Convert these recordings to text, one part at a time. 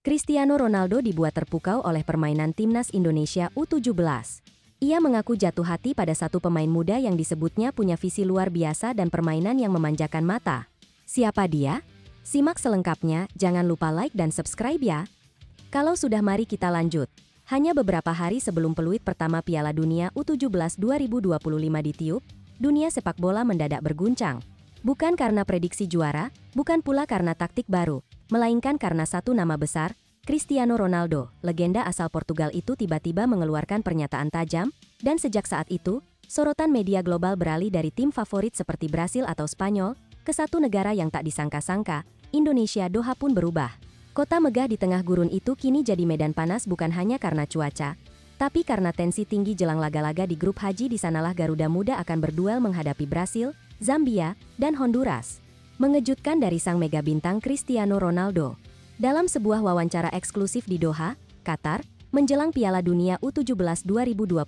Cristiano Ronaldo dibuat terpukau oleh permainan timnas Indonesia U17. Ia mengaku jatuh hati pada satu pemain muda yang disebutnya punya visi luar biasa dan permainan yang memanjakan mata. Siapa dia? Simak selengkapnya, jangan lupa like dan subscribe ya. Kalau sudah, mari kita lanjut. Hanya beberapa hari sebelum peluit pertama Piala Dunia U17 2025 ditiup, dunia sepak bola mendadak berguncang. Bukan karena prediksi juara, bukan pula karena taktik baru, melainkan karena satu nama besar, Cristiano Ronaldo, legenda asal Portugal itu tiba-tiba mengeluarkan pernyataan tajam, dan sejak saat itu, sorotan media global beralih dari tim favorit seperti Brasil atau Spanyol, ke satu negara yang tak disangka-sangka, Indonesia. Doha pun berubah. Kota megah di tengah gurun itu kini jadi medan panas bukan hanya karena cuaca, tapi karena tensi tinggi jelang laga-laga di grup H. Di sanalah Garuda Muda akan berduel menghadapi Brasil, Zambia, dan Honduras. Mengejutkan dari sang mega bintang Cristiano Ronaldo. Dalam sebuah wawancara eksklusif di Doha, Qatar, menjelang Piala Dunia U17 2025,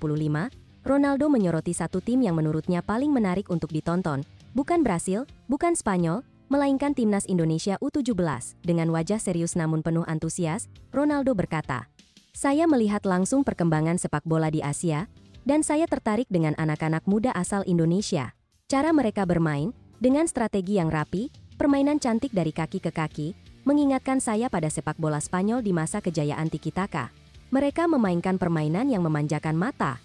Ronaldo menyoroti satu tim yang menurutnya paling menarik untuk ditonton. Bukan Brasil, bukan Spanyol, melainkan timnas Indonesia U17. Dengan wajah serius namun penuh antusias, Ronaldo berkata, "Saya melihat langsung perkembangan sepak bola di Asia, dan saya tertarik dengan anak-anak muda asal Indonesia. Cara mereka bermain, dengan strategi yang rapi, permainan cantik dari kaki ke kaki, mengingatkan saya pada sepak bola Spanyol di masa kejayaan tiki-taka. Mereka memainkan permainan yang memanjakan mata."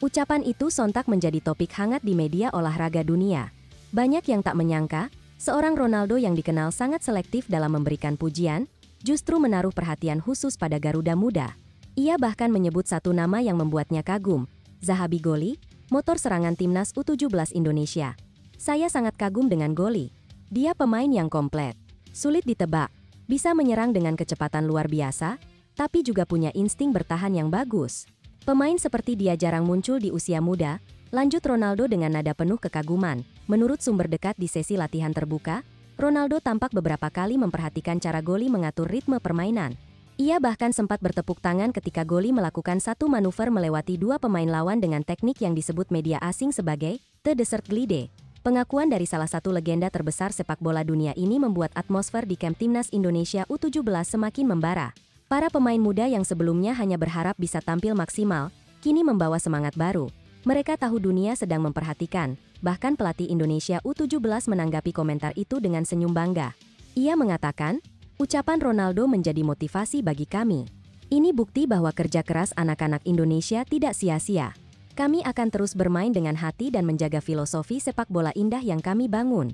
Ucapan itu sontak menjadi topik hangat di media olahraga dunia. Banyak yang tak menyangka, seorang Ronaldo yang dikenal sangat selektif dalam memberikan pujian, justru menaruh perhatian khusus pada Garuda Muda. Ia bahkan menyebut satu nama yang membuatnya kagum, Zahabi Goli, motor serangan timnas U17 Indonesia. "Saya sangat kagum dengan Goli. Dia pemain yang komplet. Sulit ditebak, bisa menyerang dengan kecepatan luar biasa, tapi juga punya insting bertahan yang bagus. Pemain seperti dia jarang muncul di usia muda," lanjut Ronaldo dengan nada penuh kekaguman. Menurut sumber dekat di sesi latihan terbuka, Ronaldo tampak beberapa kali memperhatikan cara Goli mengatur ritme permainan. Ia bahkan sempat bertepuk tangan ketika Goli melakukan satu manuver melewati dua pemain lawan dengan teknik yang disebut media asing sebagai The Desert Glide. Pengakuan dari salah satu legenda terbesar sepak bola dunia ini membuat atmosfer di kamp timnas Indonesia U17 semakin membara. Para pemain muda yang sebelumnya hanya berharap bisa tampil maksimal, kini membawa semangat baru. Mereka tahu dunia sedang memperhatikan, bahkan pelatih Indonesia U17 menanggapi komentar itu dengan senyum bangga. Ia mengatakan, "Ucapan Ronaldo menjadi motivasi bagi kami. Ini bukti bahwa kerja keras anak-anak Indonesia tidak sia-sia. Kami akan terus bermain dengan hati dan menjaga filosofi sepak bola indah yang kami bangun."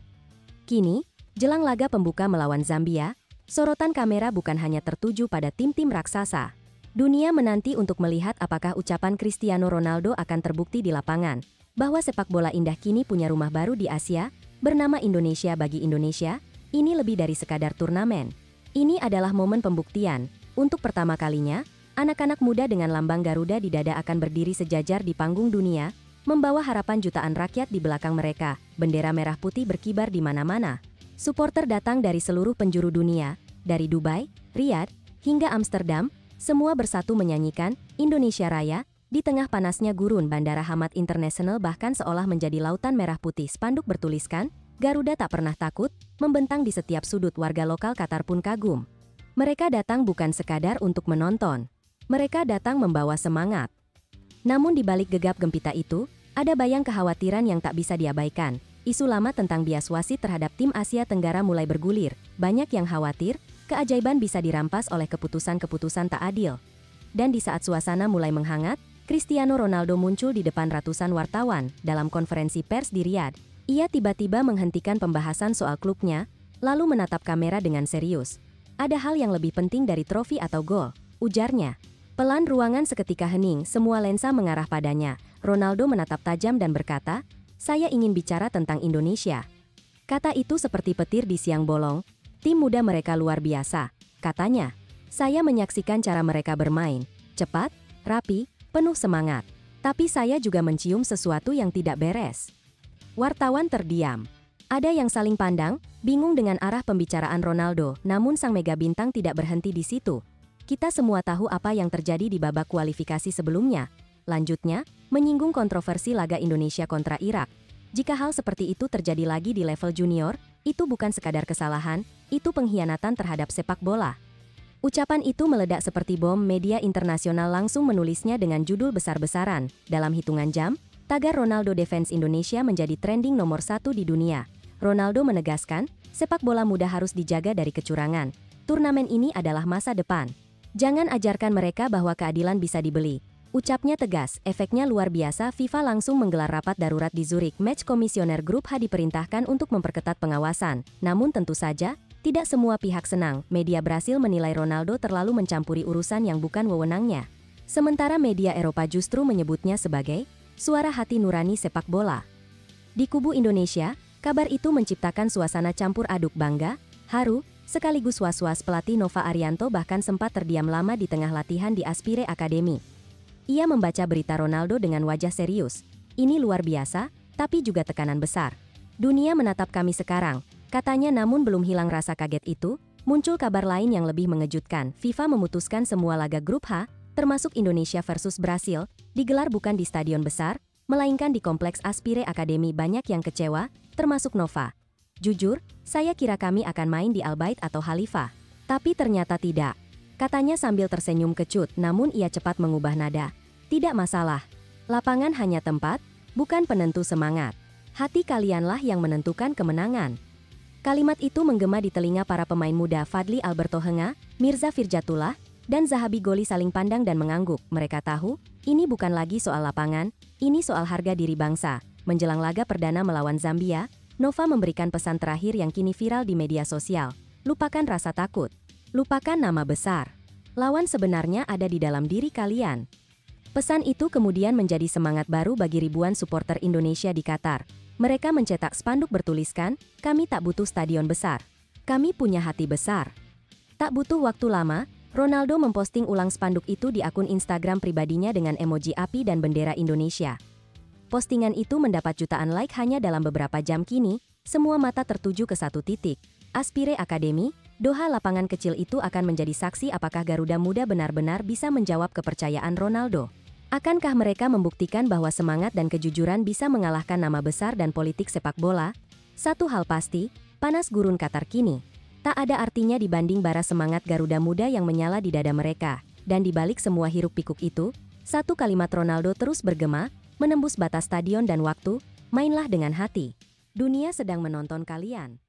Kini, jelang laga pembuka melawan Zambia, sorotan kamera bukan hanya tertuju pada tim-tim raksasa. Dunia menanti untuk melihat apakah ucapan Cristiano Ronaldo akan terbukti di lapangan, bahwa sepak bola indah kini punya rumah baru di Asia, bernama Indonesia. Bagi Indonesia, ini lebih dari sekadar turnamen. Ini adalah momen pembuktian. Untuk pertama kalinya, anak-anak muda dengan lambang Garuda di dada akan berdiri sejajar di panggung dunia, membawa harapan jutaan rakyat di belakang mereka. Bendera merah putih berkibar di mana-mana. Suporter datang dari seluruh penjuru dunia, dari Dubai, Riyadh, hingga Amsterdam, semua bersatu menyanyikan Indonesia Raya. Di tengah panasnya gurun Bandara Hamad Internasional bahkan seolah menjadi lautan merah putih. Spanduk bertuliskan, "Garuda tak pernah takut," membentang di setiap sudut. Warga lokal Qatar pun kagum. Mereka datang bukan sekadar untuk menonton. Mereka datang membawa semangat. Namun di balik gegap gempita itu, ada bayang kekhawatiran yang tak bisa diabaikan. Isu lama tentang bias wasit terhadap tim Asia Tenggara mulai bergulir. Banyak yang khawatir, keajaiban bisa dirampas oleh keputusan-keputusan tak adil. Dan di saat suasana mulai menghangat, Cristiano Ronaldo muncul di depan ratusan wartawan. Dalam konferensi pers di Riyadh, ia tiba-tiba menghentikan pembahasan soal klubnya, lalu menatap kamera dengan serius. "Ada hal yang lebih penting dari trofi atau gol," ujarnya. Pelan ruangan seketika hening, semua lensa mengarah padanya. Ronaldo menatap tajam dan berkata, "Saya ingin bicara tentang Indonesia." Kata itu seperti petir di siang bolong. "Tim muda mereka luar biasa," katanya. "Saya menyaksikan cara mereka bermain. Cepat, rapi, penuh semangat. Tapi saya juga mencium sesuatu yang tidak beres." Wartawan terdiam. Ada yang saling pandang, bingung dengan arah pembicaraan Ronaldo, namun sang mega bintang tidak berhenti di situ. "Kita semua tahu apa yang terjadi di babak kualifikasi sebelumnya," lanjutnya, menyinggung kontroversi laga Indonesia kontra Irak. "Jika hal seperti itu terjadi lagi di level junior, itu bukan sekadar kesalahan, itu pengkhianatan terhadap sepak bola." Ucapan itu meledak seperti bom. Media internasional langsung menulisnya dengan judul besar-besaran. Dalam hitungan jam, tagar Ronaldo Defense Indonesia menjadi trending nomor 1 di dunia. Ronaldo menegaskan, sepak bola muda harus dijaga dari kecurangan. Turnamen ini adalah masa depan. Jangan ajarkan mereka bahwa keadilan bisa dibeli. Ucapnya tegas, efeknya luar biasa. FIFA langsung menggelar rapat darurat di Zurich. Match komisioner Grup H diperintahkan untuk memperketat pengawasan. Namun tentu saja, tidak semua pihak senang. Media Brasil menilai Ronaldo terlalu mencampuri urusan yang bukan wewenangnya. Sementara media Eropa justru menyebutnya sebagai suara hati nurani sepak bola. Di kubu Indonesia, kabar itu menciptakan suasana campur aduk bangga, haru, sekaligus was-was. Pelatih Nova Arianto bahkan sempat terdiam lama di tengah latihan di Aspire Academy. Ia membaca berita Ronaldo dengan wajah serius. Ini luar biasa, tapi juga tekanan besar. Dunia menatap kami sekarang, katanya. Namun belum hilang rasa kaget itu, muncul kabar lain yang lebih mengejutkan. FIFA memutuskan semua laga Grup H, termasuk Indonesia versus Brasil, digelar bukan di stadion besar, melainkan di kompleks Aspire Academy. Banyak yang kecewa, termasuk Nova. Jujur, saya kira kami akan main di Al Bayt atau Khalifah. Tapi ternyata tidak. Katanya sambil tersenyum kecut, namun ia cepat mengubah nada. Tidak masalah. Lapangan hanya tempat, bukan penentu semangat. Hati kalianlah yang menentukan kemenangan. Kalimat itu menggema di telinga para pemain muda. Fadli Alberto Henga, Mirza Firjatullah, dan Zahabi Goli saling pandang dan mengangguk. Mereka tahu, ini bukan lagi soal lapangan, ini soal harga diri bangsa. Menjelang laga perdana melawan Zambia, Nova memberikan pesan terakhir yang kini viral di media sosial. Lupakan rasa takut. Lupakan nama besar. Lawan sebenarnya ada di dalam diri kalian. Pesan itu kemudian menjadi semangat baru bagi ribuan supporter Indonesia di Qatar. Mereka mencetak spanduk bertuliskan, "Kami tak butuh stadion besar. Kami punya hati besar." Tak butuh waktu lama, Ronaldo memposting ulang spanduk itu di akun Instagram pribadinya dengan emoji api dan bendera Indonesia. Postingan itu mendapat jutaan like hanya dalam beberapa jam. Kini, semua mata tertuju ke satu titik. Aspire Academy, Doha. Lapangan kecil itu akan menjadi saksi apakah Garuda Muda benar-benar bisa menjawab kepercayaan Ronaldo. Akankah mereka membuktikan bahwa semangat dan kejujuran bisa mengalahkan nama besar dan politik sepak bola? Satu hal pasti, panas gurun Qatar kini tak ada artinya dibanding bara semangat Garuda Muda yang menyala di dada mereka. Dan di balik semua hiruk-pikuk itu, satu kalimat Ronaldo terus bergema, menembus batas stadion dan waktu, mainlah dengan hati. Dunia sedang menonton kalian.